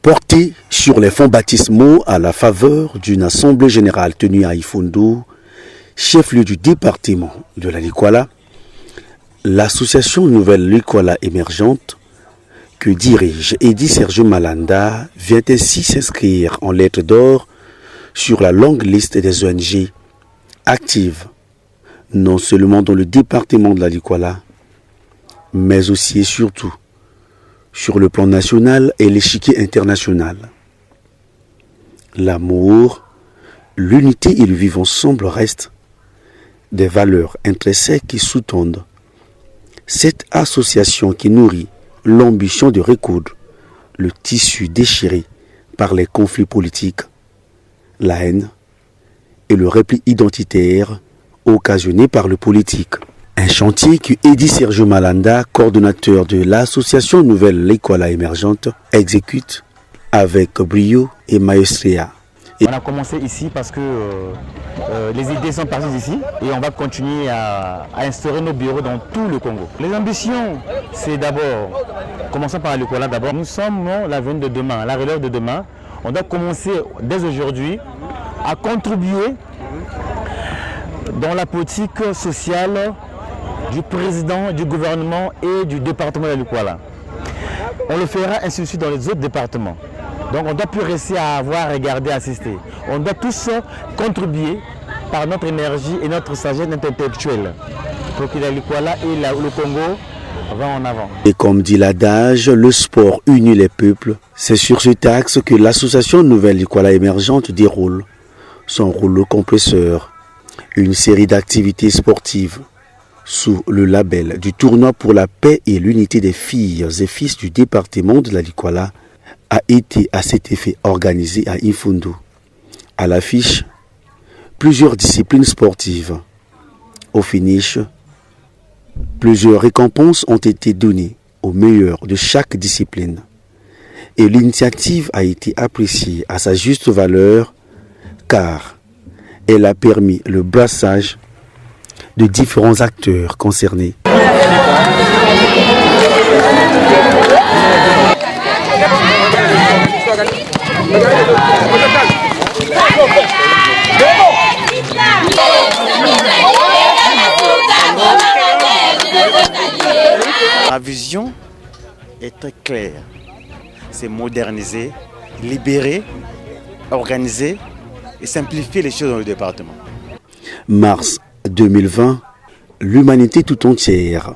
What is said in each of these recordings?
Porté sur les fonds baptismaux à la faveur d'une assemblée générale tenue à Ifundou, chef-lieu du département de la Likwala, l'association Nouvelle Likwala émergente que dirige Eddy Sergio Malanda vient ainsi s'inscrire en lettres d'or sur la longue liste des ONG actives, non seulement dans le département de la Likwala, mais aussi et surtout sur le plan national et l'échiquier international. L'amour, l'unité et le vivre ensemble restent des valeurs intrinsèques qui sous-tendent cette association qui nourrit l'ambition de recoudre le tissu déchiré par les conflits politiques, la haine et le repli identitaire occasionné par le politique. Un chantier que Eddy Sergio Malanda, coordonnateur de l'association Nouvelle Likwala émergente, exécute avec brio et maestria. On a commencé ici parce que les idées sont parties d'ici et on va continuer à instaurer nos bureaux dans tout le Congo. Les ambitions, c'est d'abord, commençons par Likwala d'abord. Nous sommes l'avenir de demain, la relève de demain. On doit commencer dès aujourd'hui à contribuer dans la politique sociale du président, du gouvernement et du département de Likwala. On le fera ainsi de suite dans les autres départements. Donc on ne doit plus rester à avoir regardé, assister. On doit tous contribuer par notre énergie et notre sagesse intellectuelle pour que la Likwala et le Congo vont en avant. Et comme dit l'adage, le sport unit les peuples. C'est sur cet axe que l'association Nouvelle Likwala émergente déroule son rouleau compresseur, une série d'activités sportives sous le label du tournoi pour la paix et l'unité des filles et fils du département de la Likwala a été à cet effet organisé à Ifundou. À l'affiche, plusieurs disciplines sportives. Au finish, plusieurs récompenses ont été données aux meilleurs de chaque discipline. Et l'initiative a été appréciée à sa juste valeur car elle a permis le brassage de différents acteurs concernés. Ma vision est très claire. C'est moderniser, libérer, organiser et simplifier les choses dans le département. Mars 2020, l'humanité tout entière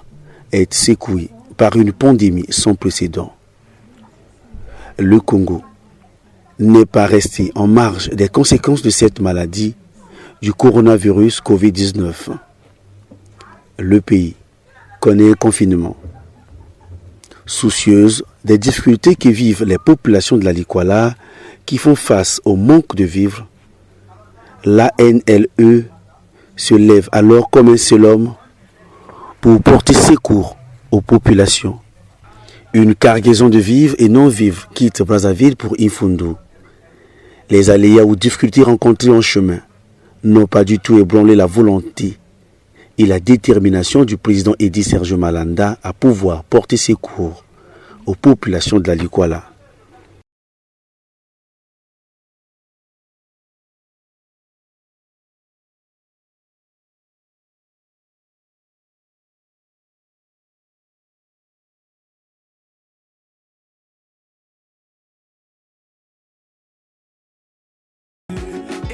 est secouée par une pandémie sans précédent. Le Congo n'est pas resté en marge des conséquences de cette maladie du coronavirus Covid-19. Le pays connaît un confinement. Soucieuse des difficultés que vivent les populations de la Likwala qui font face au manque de vivres, l'ANLE se lève alors comme un seul homme pour porter secours aux populations. Une cargaison de vivres et non-vivres quitte Brazzaville pour Ifundou. Les aléas ou difficultés rencontrées en chemin n'ont pas du tout ébranlé la volonté et la détermination du président Eddy Sergio Malanda à pouvoir porter secours aux populations de la Likwala.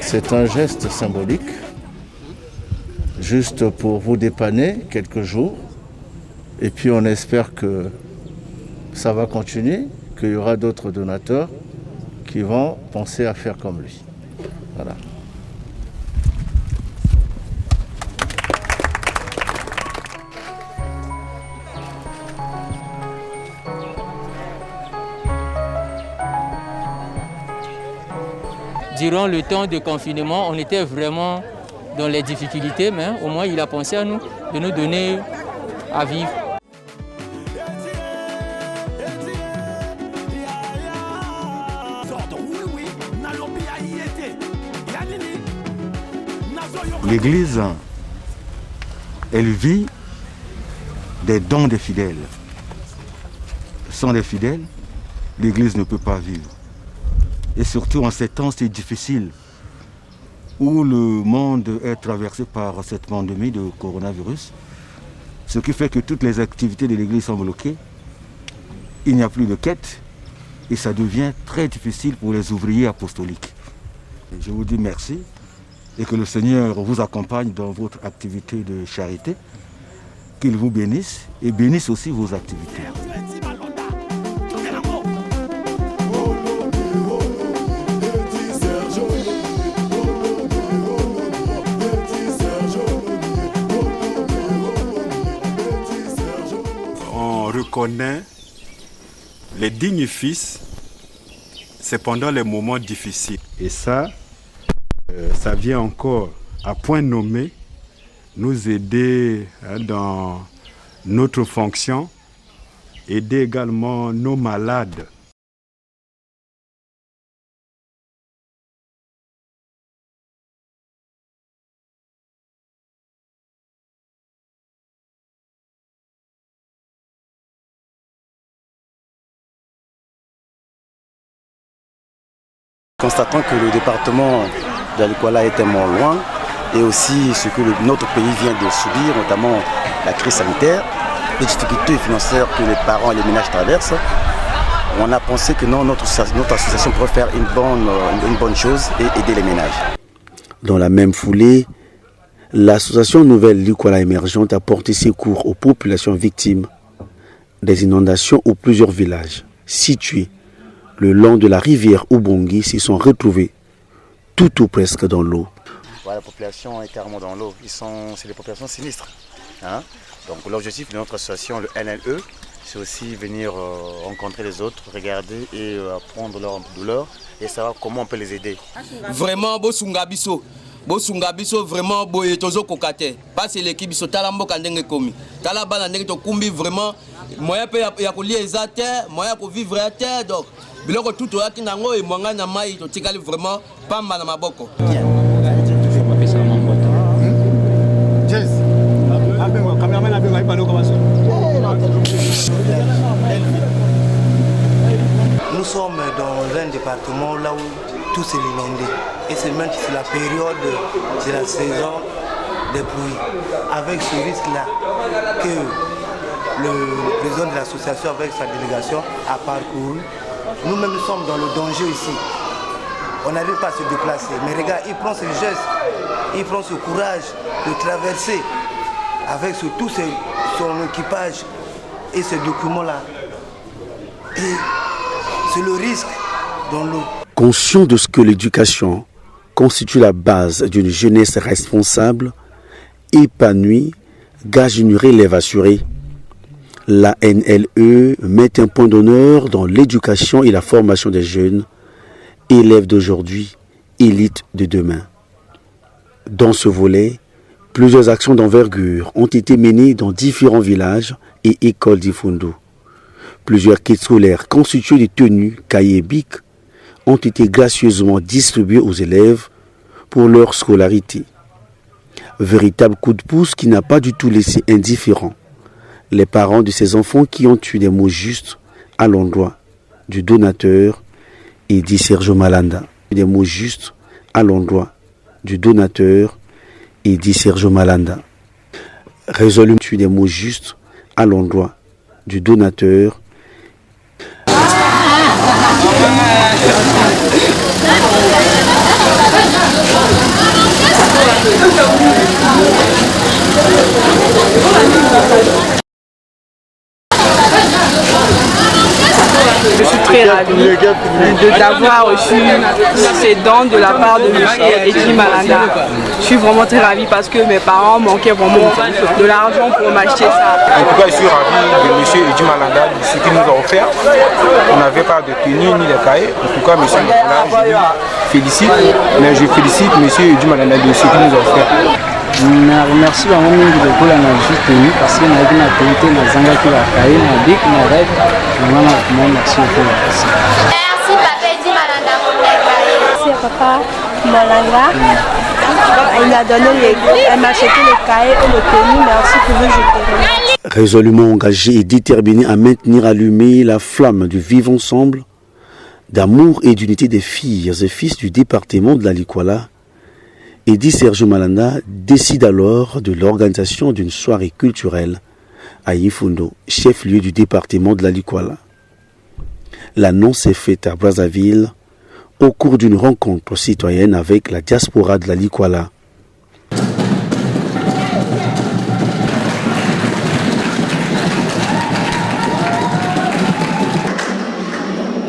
C'est un geste symbolique, juste pour vous dépanner quelques jours. Et puis on espère que ça va continuer, qu'il y aura d'autres donateurs qui vont penser à faire comme lui. Voilà. Durant le temps de confinement, on était vraiment dans les difficultés, mais au moins il a pensé à nous, de nous donner à vivre. L'Église Elle vit des dons des fidèles. Sans les fidèles, l'Église ne peut pas vivre. Et surtout en ces temps si difficiles où le monde est traversé par cette pandémie de coronavirus, ce qui fait que toutes les activités de l'Église sont bloquées, il n'y a plus de quête et ça devient très difficile pour les ouvriers apostoliques. Je vous dis merci et que le Seigneur vous accompagne dans votre activité de charité, qu'il vous bénisse et bénisse aussi vos activités. On reconnaît les dignes fils, c'est pendant les moments difficiles. Et ça vient encore à point nommé nous aider dans notre fonction, aider également nos malades. Constatons que le département de l'Ikwala est tellement loin et aussi ce que notre pays vient de subir, notamment la crise sanitaire, les difficultés financières que les parents et les ménages traversent, on a pensé que non, notre association pourrait faire une bonne chose et aider les ménages. Dans la même foulée, l'association Nouvelle Likwala Émergente a porté secours aux populations victimes des inondations où plusieurs villages situés le long de la rivière Ubongi s'y sont retrouvés tout ou presque dans l'eau. La population est carrément dans l'eau. C'est des populations sinistres. Donc l'objectif de notre association, le NLE, c'est aussi venir rencontrer les autres, regarder et apprendre leur douleur et savoir comment on peut les aider. Vraiment, Bosungabiso. Bosungabiso vraiment boye tozo kokate. Pas c'est l'équipe biso talambo kandenge komi. Talabana ndenge to kumbi vraiment moyen pe ya kolia ezate, moyen pour vivre à terre donc biloko tout oaki nango et mwanga na mai to tikali vraiment pamba na maboko. Nous sommes dans un département là où tout s'est inondé. Et c'est même la période de la saison des pluies. Avec ce risque-là que le président de l'association avec sa délégation a parcouru, nous-mêmes nous sommes dans le danger ici. On n'arrive pas à se déplacer. Mais regarde, il prend ce geste, il prend ce courage de traverser avec tout son équipage et ces documents-là. Et c'est le risque dans l'eau. Conscient de ce que l'éducation constitue la base d'une jeunesse responsable, épanouie, gage une relève assurée, la NLE met un point d'honneur dans l'éducation et la formation des jeunes, élèves d'aujourd'hui, élites de demain. Dans ce volet, plusieurs actions d'envergure ont été menées dans différents villages et écoles d'Ifundu. Plusieurs kits scolaires constitués de tenues, cahiers et bics ont été gracieusement distribués aux élèves pour leur scolarité. Véritable coup de pouce qui n'a pas du tout laissé indifférent les parents de ces enfants qui ont eu des mots justes à l'endroit du donateur, et dit Sergio Malanda. Des mots justes à l'endroit du donateur, et dit Sergio Malanda. Résolu des mots justes à l'endroit du donateur. Je suis très ravie d'avoir reçu ces dons de la part de M. Eddy Malanda. Je suis vraiment très ravie parce que mes parents manquaient vraiment de l'argent pour m'acheter ça. En tout cas, je suis ravi de M. Eddy Malanda, de ce qu'il nous a offert. On n'avait pas de tenue ni de cahier. En tout cas, M. Malanda, je le félicite. Mais je félicite M. Eddy Malanda de ce qu'il nous a offert. Merci à mon de la juste tenu parce que nous avons la qualité de Zanga qui va cahier, nous avons dit que nous avons merci beaucoup. Merci Papa Eddy Malanda pour les cahiers. Merci Papa Malanda. Il a donné elle m'a acheté les cahiers et le tenue. Merci pour vous, je te remercie. Résolument engagé et déterminé à maintenir allumée la flamme du vivre ensemble, d'amour et d'unité des filles et fils du département de la Likuala, Edi Sergio Malanda décide alors de l'organisation d'une soirée culturelle à Ifundo, chef-lieu du département de la Likuala. L'annonce est faite à Brazzaville au cours d'une rencontre citoyenne avec la diaspora de la Likuala.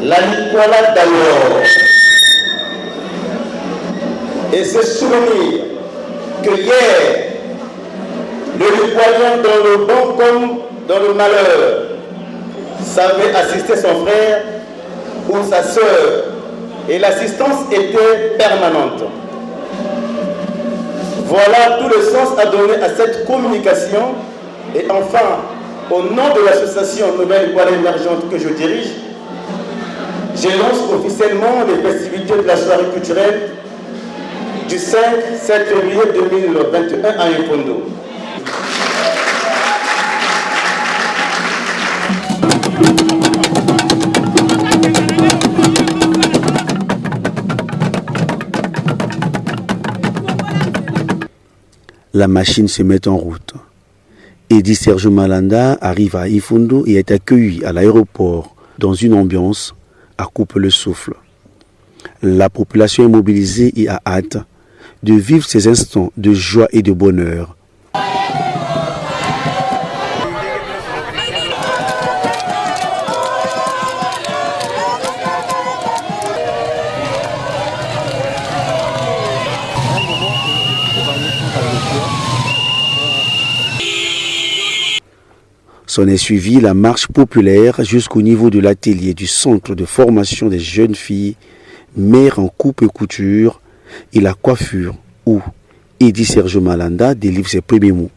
La Likuala d'alors et se souvenir que hier, le Likualien dans le bon comme dans le malheur savait assister son frère ou sa sœur et l'assistance était permanente. Voilà tout le sens à donner à cette communication et enfin, au nom de l'association Nouvelle Likuala émergente que je dirige, je lance officiellement les festivités de la soirée culturelle du 5-7 février 2021 à Ifundo. La machine se met en route. Edi Sergio Malanda arrive à Ifundo et est accueilli à l'aéroport dans une ambiance à couper le souffle. La population est mobilisée et a hâte de vivre ces instants de joie et de bonheur. S'en est suivi la marche populaire jusqu'au niveau de l'atelier du centre de formation des jeunes filles, mères en coupe et couture, et la coiffure où Edi Sergio Malanda délivre ses premiers mots.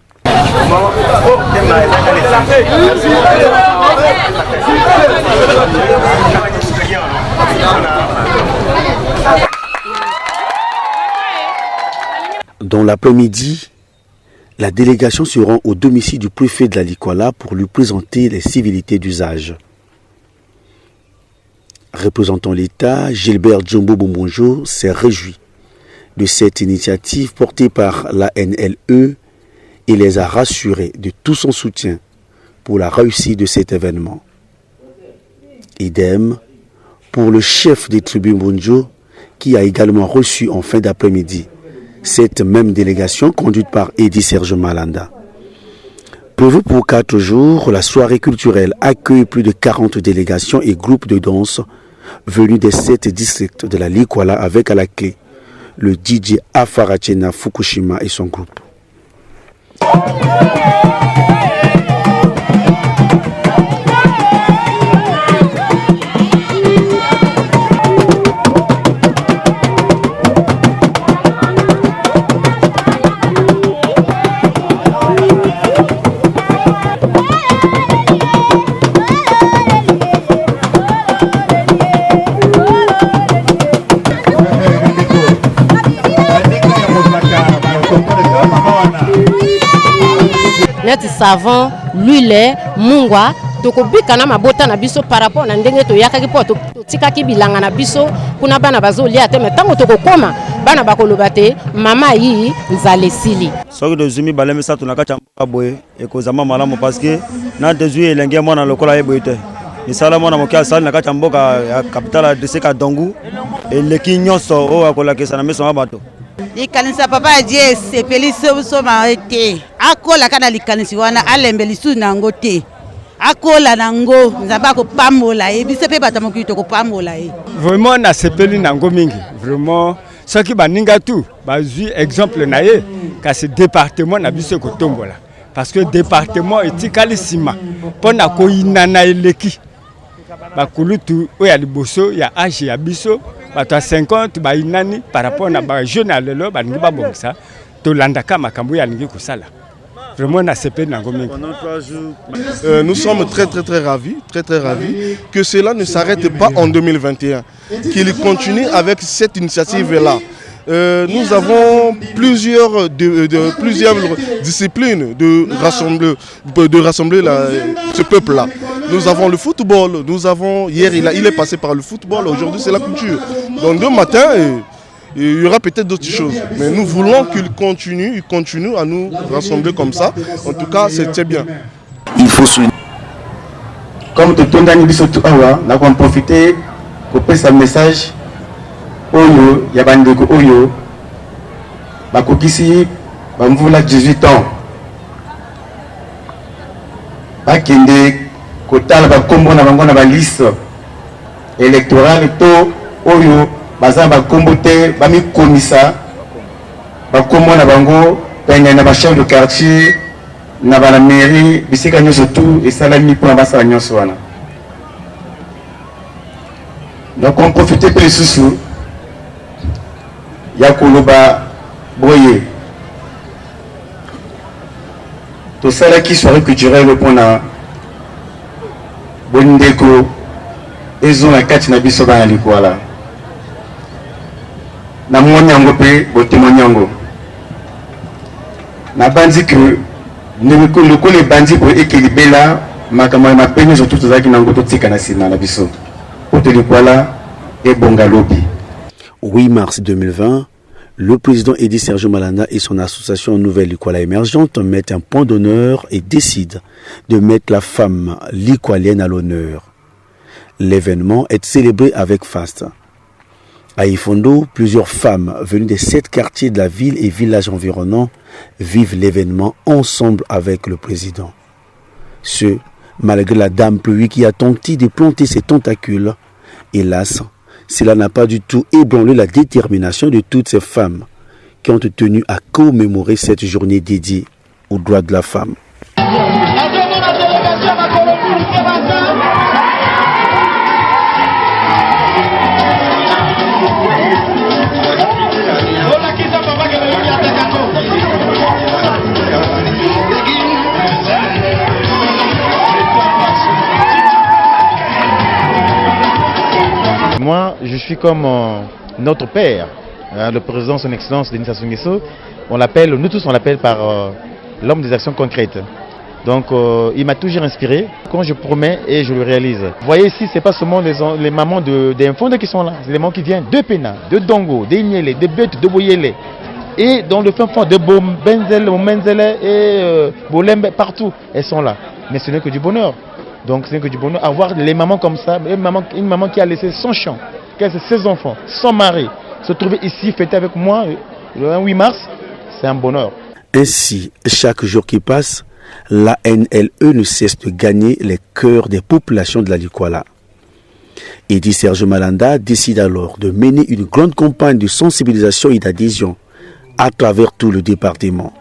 Dans l'après-midi, la délégation se rend au domicile du préfet de la Likuala pour lui présenter les civilités d'usage. Représentant l'État, Gilbert Jumbo Bombonjo s'est réjoui de cette initiative portée par la NLE et les a rassurés de tout son soutien pour la réussite de cet événement. Idem pour le chef des tribus Bonjo qui a également reçu en fin d'après-midi cette même délégation conduite par Edi Sergio Malanda. Prévue pour 4 jours, la soirée culturelle accueille plus de 40 délégations et groupes de danse venus des 7 districts de la Likuala avec à la clé le DJ Afarachena Fukushima et son groupe. Neti savon, l'huile, mungwa, tokobika na mabota na biso par rapport na ndenge to yakaki po tikaki bilanga na biso kuna bana bazolia te metango tokokoma bana bakoloba te mama yi nzale sili. Soki dozumi baleme sa tunaka chamba boye ekozama malamu parce que na dezui elenge mwana lokola yeboye te. Misala mwana mokia sali na kati mboka ya capitale de Seka Dongu eleki nyonso o akolakisa na meso mabato. Likanisa papa die sepeli so maete akola kana likanisi wana alembeli su nango te akola nango nzamba ko pambola e bisepe batamoki to ko pambola e vraiment na sepeli nango mingi vraiment soki baninga tout bazui exemple na ye kasi département na biso ko tombola parce que département etikali sima pona ko inana eleki bakulutu oya liboso ya âge ya biso bato 50 ba inani par rapport na ba jeune alelo ba ngi ba bongisa to landaka makambo ya lingi kusala vraiment na CP nango mingi. Nous sommes très ravis que cela ne s'arrête pas en 2021, qu'il continue avec cette initiative là. nous avons plusieurs disciplines de rassembler ce peuple-là. Nous avons le football, hier il est passé par le football, aujourd'hui c'est la culture. Donc demain matin, il y aura peut-être d'autres choses. Mais nous voulons qu'il continue à nous rassembler comme ça. En tout cas, c'était bien. Il faut souligner. Comme tout le monde nous avons profité pour passer un message. Oyo, Yabandeko Oyo, Bakokisi, Bamvula 18 ans. Bakende, Kotala, Bakombo, Nabangona, Baliste électorale, To, Oyo, Bazan, Bakombote, Bami Komisa, Bakombo, Nabango, Penya, Nabachef de quartier, Nabana mairie, Bisika Nyosotu, et Salami pour Nabasa Nyoswana. Donc on profite pour les sous-sous. Yakoloba Boye. Tout ça là qui soirée culturelle pour na Bondeko ezon la kati na biso ba likwala. Na monyango pe botemonyango. Na bandi que ne ko les bandits pour équilibrer makamwa mapenyo surtout tozaki na ngoto tika na sima na biso. Pour te likwala et bongalobi. 8 mars 2020, le président Edi Sergio Malanda et son association Nouvelle Likwala Émergente mettent un point d'honneur et décident de mettre la femme likwalienne à l'honneur. L'événement est célébré avec faste. À Ifondo, plusieurs femmes venues des 7 quartiers de la ville et villages environnants vivent l'événement ensemble avec le président. Ce, malgré la dame pluie qui a tenté de planter ses tentacules, hélas, cela n'a pas du tout ébranlé la détermination de toutes ces femmes qui ont tenu à commémorer cette journée dédiée aux droits de la femme. Moi, je suis comme notre père, le président, son excellence Denis Sassou Nguesso. On l'appelle, nous tous on l'appelle par l'homme des actions concrètes. Donc il m'a toujours inspiré. Quand je promets et je le réalise. Vous voyez ici, c'est pas seulement les mamans des Mfonde qui sont là, c'est les mamans qui viennent de Pena, de Dongo, de Inyele, de Bete, de Boyele. Et dans le fin fond de Benzele, Menzele et Bolembe, partout, elles sont là. Mais ce n'est que du bonheur. Donc c'est que du bonheur, avoir les mamans comme ça, une maman qui a laissé son champ, qui a laissé ses enfants, son mari, se trouver ici, fêter avec moi le 8 mars, c'est un bonheur. Ainsi, chaque jour qui passe, la NLE ne cesse de gagner les cœurs des populations de la Likwala. Edi Sergio Malanda décide alors de mener une grande campagne de sensibilisation et d'adhésion à travers tout le département.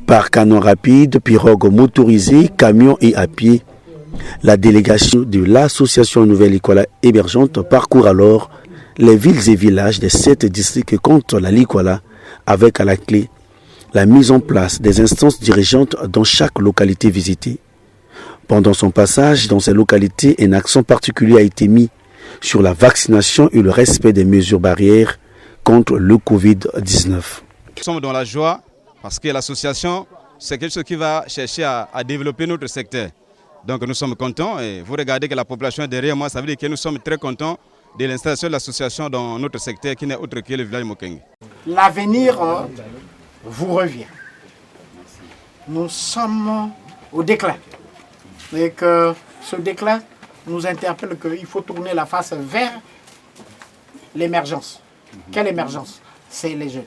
Par canon rapide, pirogue motorisée, camions et à pied, la délégation de l'association Nouvelle Likwala Émergente parcourt alors les villes et villages des 7 districts contre la Likwala avec à la clé la mise en place des instances dirigeantes dans chaque localité visitée. Pendant son passage dans ces localités, un accent particulier a été mis sur la vaccination et le respect des mesures barrières contre le Covid-19. Nous sommes dans la joie parce que l'association, c'est quelque chose qui va chercher à développer notre secteur. Donc nous sommes contents et vous regardez que la population est derrière moi, ça veut dire que nous sommes très contents de l'installation de l'association dans notre secteur qui n'est autre que le village Mokenge. L'avenir vous revient. Nous sommes au déclin et que ce déclin nous interpelle qu'il faut tourner la face vers l'émergence. Quelle émergence? C'est les jeunes.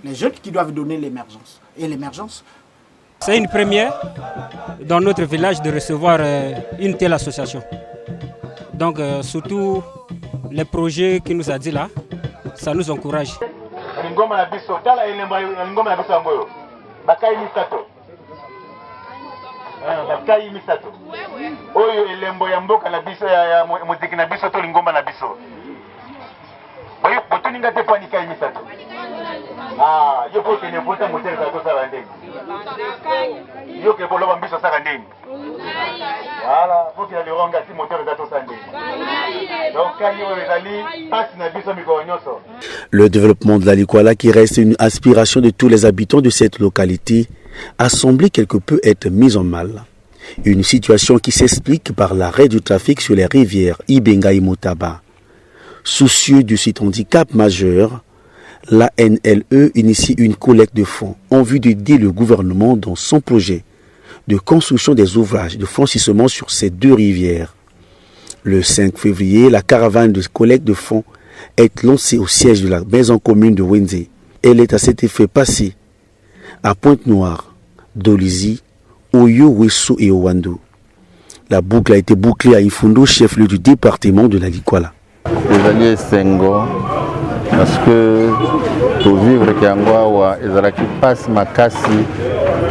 Les jeunes qui doivent donner l'émergence. Et l'émergence, c'est une première dans notre village de recevoir une telle association. Donc surtout les projets qu'il nous a dit là, ça nous encourage. Ah, yo faut que ne vote moteur za to sala ndenge. Yo ke bolo ba mbiso sala ndenge. Voilà, faut que le ronga si moteur za to sala ndenge. Le développement de la Likwala, qui reste une aspiration de tous les habitants de cette localité, a semblé quelque peu être mise en mal. Une situation qui s'explique par l'arrêt du trafic sur les rivières Ibenga et Motaba. Soucieux de cet handicap majeur, la NLE initie une collecte de fonds en vue d'aider le gouvernement dans son projet de construction des ouvrages de franchissement sur ces deux rivières. Le 5 février, la caravane de collecte de fonds est lancée au siège de la maison commune de Wenze. Elle est à cet effet passée à Pointe-Noire, Dolizy, Oyo, Wesso et Owando. La boucle a été bouclée à Ifundo, chef-lieu du département de la Likwala. Les alliés Sengo, parce que pour vivre Kiangwa, Ezalaki passe Makasi,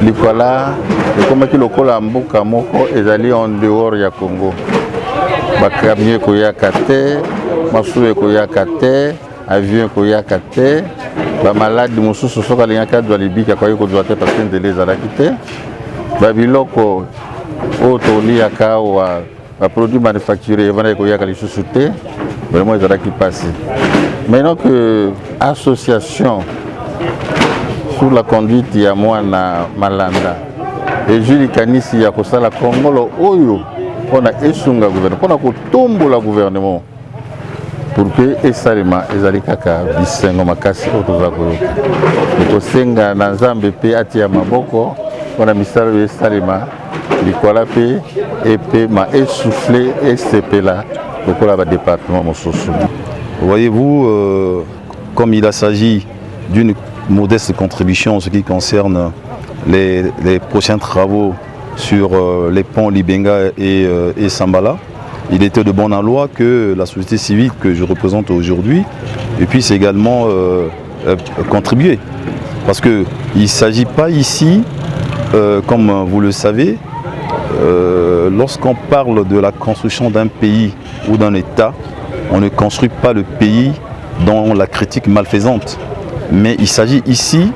Likwala, et comme tu le colla Mboka Moko, Ezali en dehors ya Congo. Bakamye Koyakate, Masoué Koyakate, avion Koyakate, Bamalade Moussou Soka Liaka doit Libi, Kakoyo Kodouate, parce que les Alakite, Babiloko, Otoliaka, ou un produit manufacturé, Evana Koyaka les sous-soutés, vraiment ils ont passé. Maintenant que l'association sous la conduite il y a moi na Malanda et Julie Kanisi ya kosala Congolo oyo on a esunga gouvernement on a tombo la gouvernement pour que esalema ezali kaka bisengo makasi otoza koyoka ko senga na Nzambe pe atia maboko on a misalo esalema Likwala pe et ma essoufflé SCP là pour la département Mososo. Voyez-vous, comme il s'agit d'une modeste contribution en ce qui concerne les prochains travaux sur les ponts Libenga et Sambala, il était de bonne loi que la société civile que je représente aujourd'hui puisse également contribuer. Parce qu'il ne s'agit pas ici, comme vous le savez, lorsqu'on parle de la construction d'un pays ou d'un État, on ne construit pas le pays dans la critique malfaisante. Mais il s'agit ici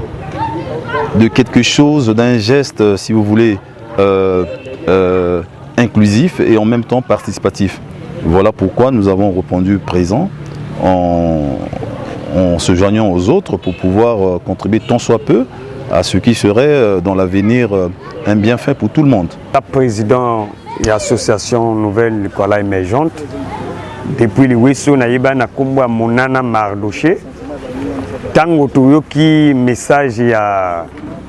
de quelque chose, d'un geste, si vous voulez, inclusif et en même temps participatif. Voilà pourquoi nous avons répondu présent en se joignant aux autres pour pouvoir contribuer tant soit peu à ce qui serait dans l'avenir un bienfait pour tout le monde. Le président de l'association Nouvelle Likwala émergente, depuis le Wesso naïba na komba monana Mardoché, tango toyoki message ya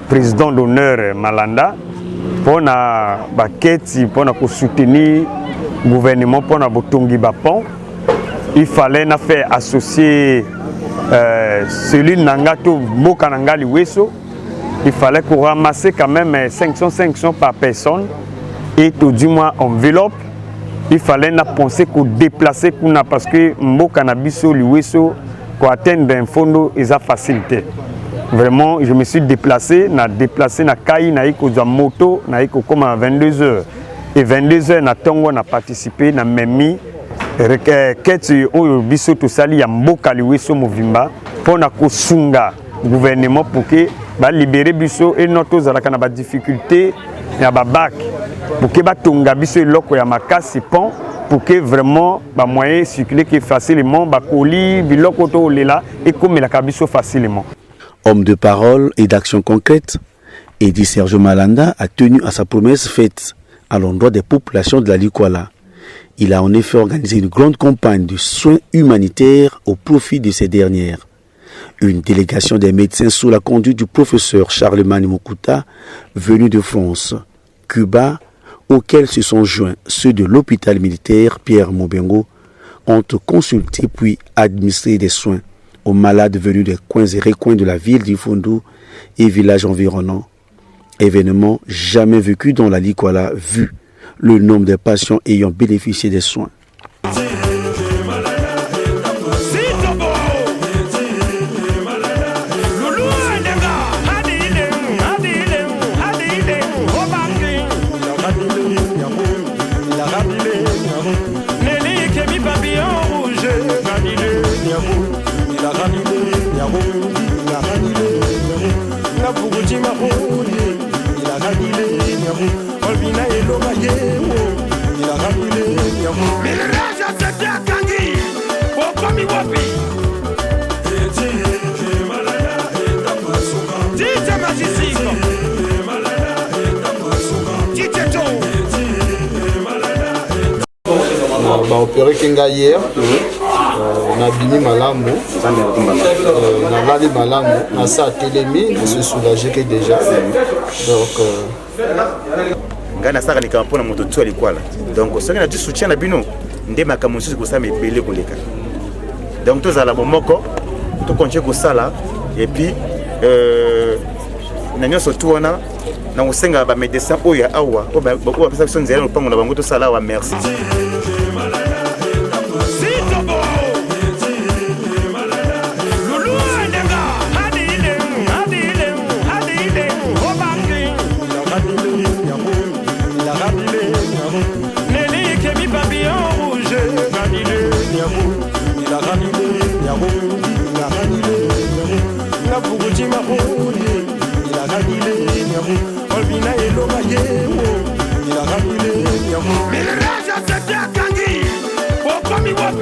président d'honneur Malanda pour na baketi pour na soutenir gouvernement pour na botongi bapon, il fallait na faire associer celui nangato mboka nangali Wesso. Il fallait qu'on ramasse quand même 500 par personne et tout du moins enveloppe. Il fallait penser qu'on déplacer parce que Mboka Nabiso, Liweso, pour atteindre un fond, ils ont facilité. Vraiment, je me suis déplacé na Kai, na iko za moto, na iko comme à 22h. Et 22h, na Tongo, na participé, na Memi, Keti, Oyo, Biso, tout ça, il y a Mboka Liweso, Movimba, pour na Kosunga, gouvernement, pour que libérer biso et notre zalaka na ba difficulté ya ba bac pour que ba tonga biso loko ya makasi pont pour que vraiment ba moyen circuler que facilement ba colis biloko to lela et comme la biso facilement. Homme de parole et d'action concrète, Edi Sergio Malanda a tenu à sa promesse faite à l'endroit des populations de la Likwala. Il a en effet organisé une grande campagne de soins humanitaires au profit de ces dernières. Une délégation des médecins sous la conduite du professeur Charlemagne Mokuta, venu de France, Cuba, auxquels se sont joints ceux de l'hôpital militaire Pierre Mobengo, ont consulté puis administré des soins aux malades venus des coins et recoins de la ville d'Ifundo et villages environnants. Événement jamais vécu dans la Likwala, vu le nombre de patients ayant bénéficié des soins. Il a baopéré kenga hier nabimi malamu nalali malamu nasa atelemi nase soulagé que déjà donc ngai nasalaka mpona moto tu alikwala donc soki nati soutien na bino nde makambo mosusu kosala ebele koleka donc tozala bomoko tokontinue kosala epuis na nyonso tu wana na kosenga bamédecin oyo awa oyo bapesa biso nzela na lopango na bango tosala awa merci.